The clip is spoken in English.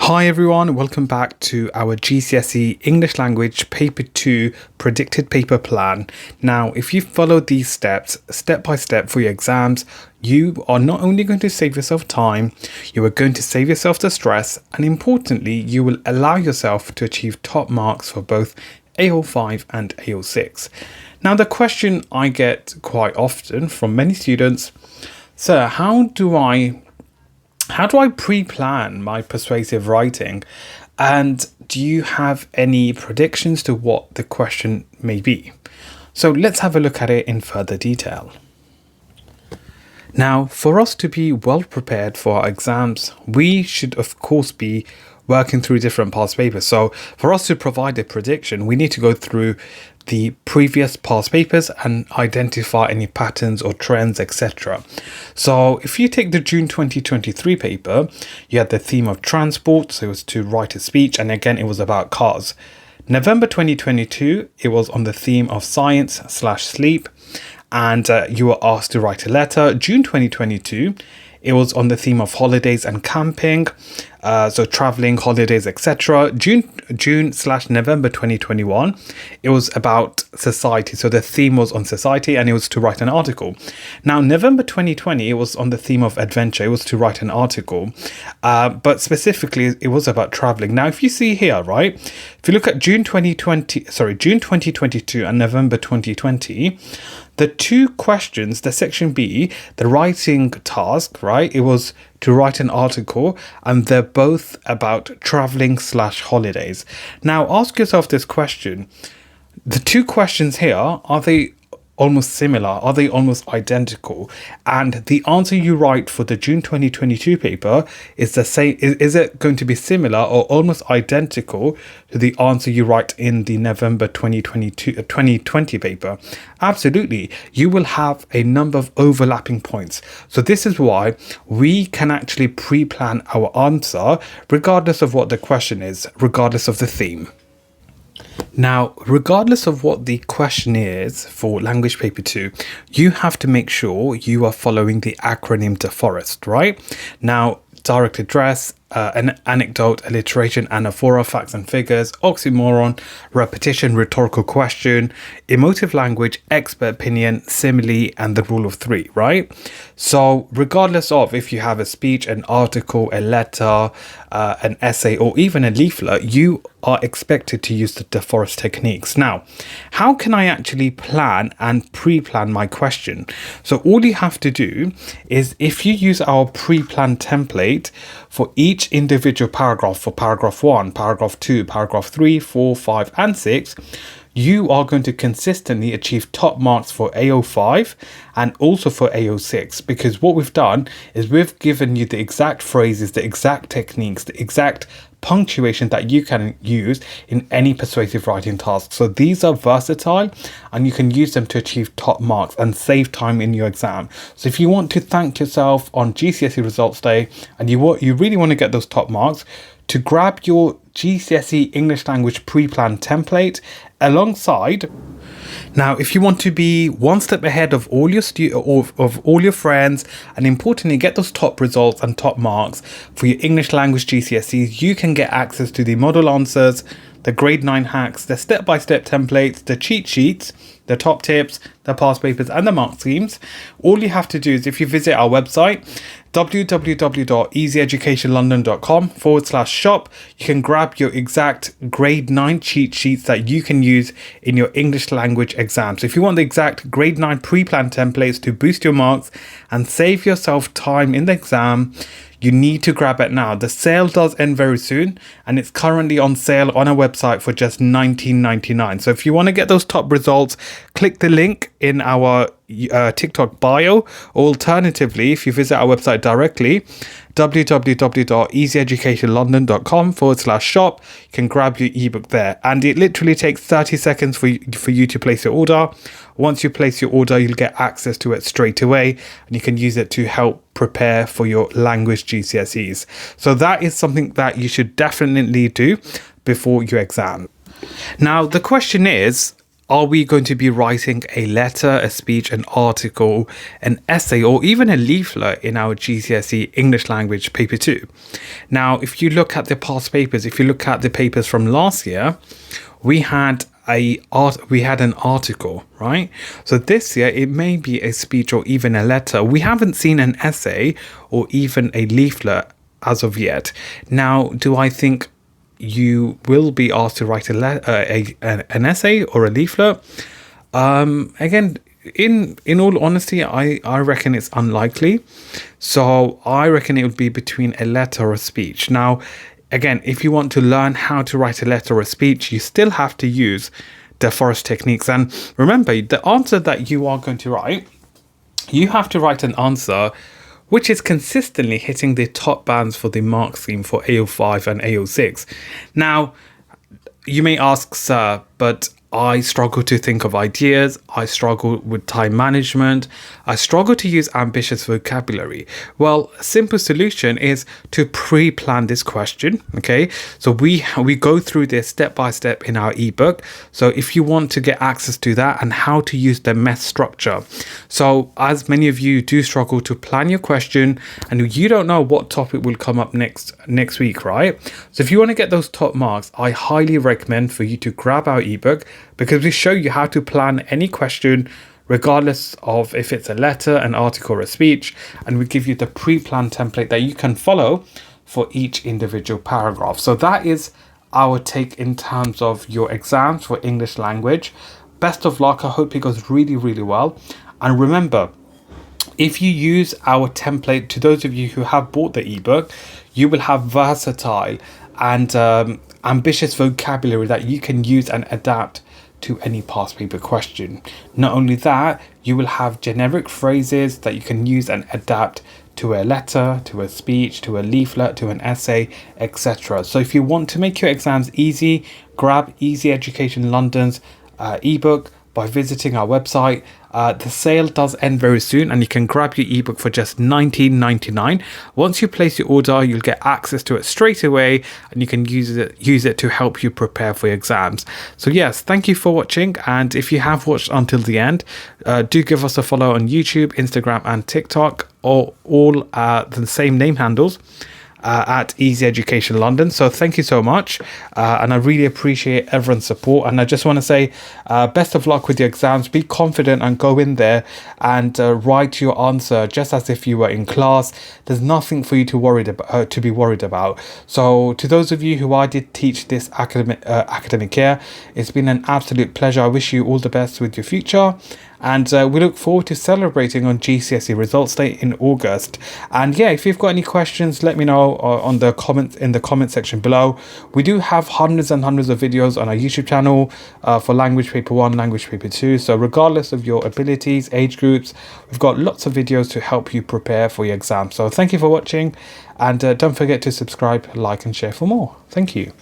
Hi everyone, welcome back to our GCSE English Language Paper 2 predicted paper plan. Now, if you follow these steps, step by step for your exams, you are not only going to save yourself time, you are going to save yourself the stress, and importantly, you will allow yourself to achieve top marks for both AO5 and AO6. Now, the question I get quite often from many students, sir, how do I pre-plan my persuasive writing, and do you have any predictions to what the question may be? So let's have a look at it in further detail. Now, for us to be well prepared for our exams, we should of course be working through different past papers. So for us to provide a prediction, we need to go through the previous past papers and identify any patterns or trends, etc. So if you take the June 2023 paper, you had the theme of transport, so it was to write a speech, and again it was about cars. November 2022, it was on the theme of science/sleep, and you were asked to write a letter. June 2022, it was on the theme of holidays and camping, so traveling, holidays, etc. June/November 2021, it was about society. So the theme was on society and it was to write an article. Now, November 2020, it was on the theme of adventure. It was to write an article, but specifically it was about traveling. Now, if you see here, right, if you look at June 2022 and November 2020, the two questions, the section B, the writing task, right, it was to write an article, and they're both about traveling/holidays. Now, ask yourself this question. The two questions here, are they almost similar? Are they almost identical? And the answer you write for the June 2022 paper is the same. Is it going to be similar or almost identical to the answer you write in the November 2020 paper? Absolutely. You will have a number of overlapping points. So this is why we can actually pre-plan our answer regardless of what the question is, regardless of the theme. Now, regardless of what the question is for language paper 2, you have to make sure you are following the acronym DeForest, right? Now, direct address, an anecdote, alliteration, anaphora, facts and figures, oxymoron, repetition, rhetorical question, emotive language, expert opinion, simile, and the rule of three, right? So regardless of if you have a speech, an article, a letter, an essay, or even a leaflet, you are expected to use the DeForest techniques. Now, how can I actually plan and pre-plan my question? So all you have to do is, if you use our pre-plan template for each individual paragraph, for paragraph 1, paragraph 2, paragraph 3, 4, 5, and 6, you are going to consistently achieve top marks for AO5 and also for AO6, because what we've done is we've given you the exact phrases, the exact techniques, the exact punctuation that you can use in any persuasive writing task. So these are versatile and you can use them to achieve top marks and save time in your exam. So if you want to thank yourself on GCSE results day and you really want to get those top marks, to grab your GCSE English Language pre-planned template alongside. Now, if you want to be one step ahead of all your all your friends, and importantly get those top results and top marks for your English language GCSEs, you can get access to the model answers, the grade 9 hacks, the step-by-step templates, the cheat sheets, the top tips, the past papers, and the mark schemes. All you have to do is, if you visit our website, www.easyeducationlondon.com/shop, you can grab your exact grade 9 cheat sheets that you can use in your English language exam. So if you want the exact grade 9 pre-planned templates to boost your marks and save yourself time in the exam, you need to grab it now. The sale does end very soon, and it's currently on sale on our website for just $19.99. So if you want to get those top results, click the link in our TikTok bio. Alternatively, if you visit our website directly, www.easyeducationlondon.com/shop, you can grab your ebook there, and it literally takes 30 seconds for you to place your order. Once you place your order, you'll get access to it straight away, and you can use it to help prepare for your language GCSEs. So that is something that you should definitely do before your exam. Now, the question is, are we going to be writing a letter, a speech, an article, an essay, or even a leaflet in our GCSE English Language Paper 2? Now, if you look at the past papers, if you look at the papers from last year, we had an article, right? So this year it may be a speech or even a letter. We haven't seen an essay or even a leaflet as of yet. Now, do I think you will be asked to write an essay or a leaflet? Again, in all honesty, I reckon it's unlikely. So I reckon it would be between a letter or a speech. Now, again, if you want to learn how to write a letter or a speech, you still have to use the forest techniques. And remember, the answer that you are going to write, you have to write an answer which is consistently hitting the top bands for the mark scheme for AO5 and AO6. Now, you may ask, sir, but I struggle to think of ideas. I struggle with time management. I struggle to use ambitious vocabulary. Well, a simple solution is to pre-plan this question. Okay, so we go through this step by step in our ebook. So if you want to get access to that and how to use the MES structure. So as many of you do struggle to plan your question and you don't know what topic will come up next week, right? So if you want to get those top marks, I highly recommend for you to grab our ebook, because we show you how to plan any question regardless of if it's a letter, an article, or a speech, and we give you the pre-planned template that you can follow for each individual paragraph. So that is our take in terms of your exams for English language. Best of luck. I hope it goes really, really well. And remember, if you use our template, to those of you who have bought the ebook, you will have versatile and ambitious vocabulary that you can use and adapt to any past paper question. Not only that, you will have generic phrases that you can use and adapt to a letter, to a speech, to a leaflet, to an essay, etc. So if you want to make your exams easy, grab Easy Education London's ebook by visiting our website. The sale does end very soon and you can grab your ebook for just $19.99. Once you place your order, you'll get access to it straight away and you can use it to help you prepare for your exams. So yes, thank you for watching, and if you have watched until the end, do give us a follow on YouTube, Instagram and TikTok, or all the same name handles. At Easy Education London. So thank you so much, and I really appreciate everyone's support. And I just want to say best of luck with your exams. Be confident and go in there and write your answer just as if you were in class. There's nothing for you to be worried about. So to those of you who I did teach this academic year, it's been an absolute pleasure. I wish you all the best with your future. And we look forward to celebrating on GCSE results day in August. And yeah, if you've got any questions, let me know in the comment section below. We do have hundreds and hundreds of videos on our YouTube channel for language paper 1, language paper 2. So regardless of your abilities, age groups, we've got lots of videos to help you prepare for your exam. So thank you for watching, and don't forget to subscribe, like and share for more. Thank you.